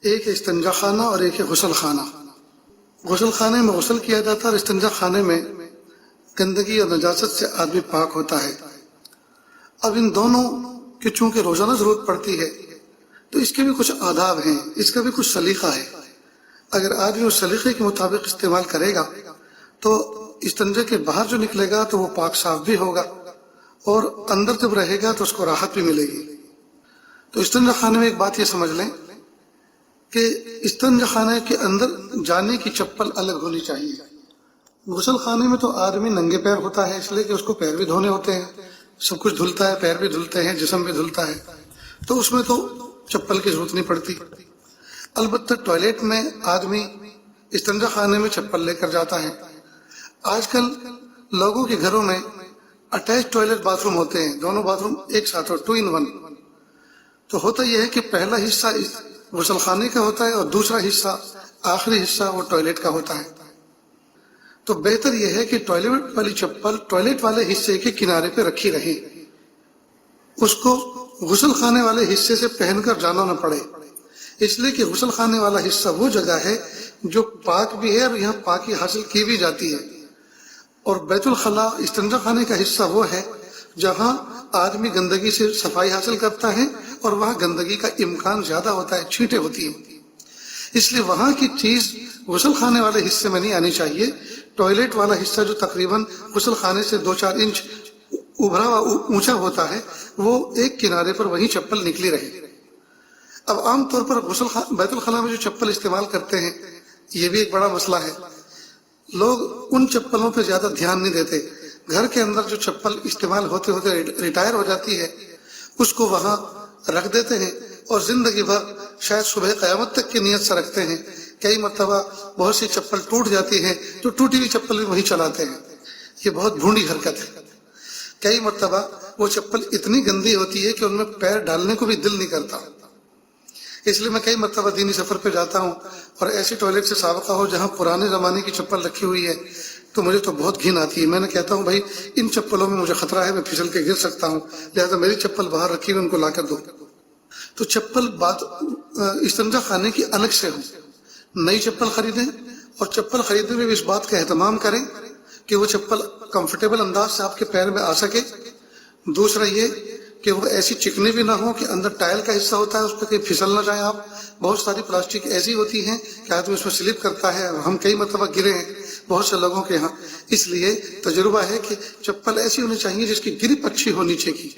ایک ہے استنجا خانہ اور ایک ہے غسل خانہ۔ غسل خانے میں غسل کیا جاتا ہے اور استنجا خانے میں گندگی اور نجاست سے آدمی پاک ہوتا ہے۔ اب ان دونوں کی چونکہ روزانہ ضرورت پڑتی ہے تو اس کے بھی کچھ آداب ہیں، اس کا بھی کچھ سلیقہ ہے۔ اگر آدمی اس سلیقے کے مطابق استعمال کرے گا تو استنجے کے باہر جو نکلے گا تو وہ پاک صاف بھی ہوگا، اور اندر جب رہے گا تو اس کو راحت بھی ملے گی۔ تو استنجا خانے میں ایک بات یہ سمجھ لیں کہ استنجا خانے کے اندر جانے کی چپل الگ ہونی چاہیے۔ غسل خانے میں تو آدمی ننگے پیر ہوتا ہے، اس لیے کہ اس کو پیر بھی دھونے ہوتے ہیں، سب کچھ دھلتا ہے، پیر بھی دھلتے ہیں، جسم بھی دھلتا ہے، تو اس میں تو چپل کی ضرورت نہیں پڑتی۔ البتہ ٹوائلٹ میں آدمی استنجا خانے میں چپل لے کر جاتا ہے۔ آج کل لوگوں کے گھروں میں اٹیچ ٹوائلٹ باتھ روم ہوتے ہیں، دونوں باتھ روم ایک ساتھ ہو، 2 in 1۔ تو ہوتا یہ ہے کہ پہلا حصہ غسل خانے کا ہوتا ہے اور دوسرا حصہ، آخری حصہ وہ ٹوائلٹ کا ہوتا ہے۔ تو بہتر یہ ہے کہ ٹوائلٹ والی چپل ٹوائلٹ والے حصے کے کنارے پہ رکھی رہے، اس کو غسل خانے والے حصے سے پہن کر جانا نہ پڑے، اس لیے کہ غسل خانے والا حصہ وہ جگہ ہے جو پاک بھی ہے اور یہاں پاکی حاصل کی بھی جاتی ہے، اور بیت الخلاء استنجا خانے کا حصہ وہ ہے جہاں آدمی گندگی سے صفائی حاصل کرتا ہے اور وہاں گندگی کا امکان زیادہ ہوتا ہے، چھینٹیں ہوتی ہیں، اس لیے وہاں کی چیز غسل خانے والے حصے میں نہیں آنی چاہیے۔ ٹوائلٹ والا حصہ جو تقریباً غسل خانے سے 2-4 انچ ابھرا ہوا اونچا ہوتا ہے وہ ایک کنارے پر وہی چپل نکلی رہے۔ اب عام طور پر بیت الخلاء میں جو چپل استعمال کرتے ہیں یہ بھی ایک بڑا مسئلہ ہے، لوگ ان چپلوں پہ زیادہ دھیان نہیں دیتے۔ گھر کے اندر جو چپل استعمال ہوتے ہوتے ریٹائر ہو جاتی ہے اس کو وہاں رکھ دیتے ہیں اور زندگی بھر شاید صبح قیامت تک کی نیت سے رکھتے ہیں۔ کئی مرتبہ بہت سی چپل ٹوٹ جاتی ہے تو ٹوٹی ہوئی چپل بھی وہی چلاتے ہیں، یہ بہت بھونڈی حرکت ہے۔ کئی مرتبہ وہ چپل اتنی گندی ہوتی ہے کہ ان میں پیر ڈالنے کو بھی دل نہیں کرتا۔ اس لیے میں کئی مرتبہ دینی سفر پہ جاتا ہوں اور ایسی ٹوائلٹ سے سابقہ ہو جہاں پرانے زمانے کی چپل رکھی ہوئی ہے تو مجھے تو بہت گھن آتی ہے۔ میں نے کہتا ہوں بھائی ان چپلوں میں مجھے خطرہ ہے، میں پھسل کے گر سکتا ہوں، لہذا میری چپل باہر رکھی ہوئی ان کو لا کر دو۔ تو چپل استنجا خانے کی الگ سے ہو، نئی چپل خریدیں، اور چپل خریدنے میں بھی اس بات کا اہتمام کریں کہ وہ چپل کمفرٹیبل انداز سے آپ کے پیر میں آ سکے۔ دوسرا یہ کہ وہ ایسی چکنی بھی نہ ہو کہ اندر ٹائل کا حصہ ہوتا ہے اس پہ کہیں پھسل نہ جائیں آپ۔ بہت ساری پلاسٹک ایسی ہوتی ہیں کہ آدمی اس میں سلپ کرتا ہے، ہم کئی مرتبہ گرے ہیں بہت سے لوگوں کے ہاں۔ اس لیے تجربہ ہے کہ چپل ایسی ہونی چاہیے جس کی گرپ اچھی ہو نیچے کی۔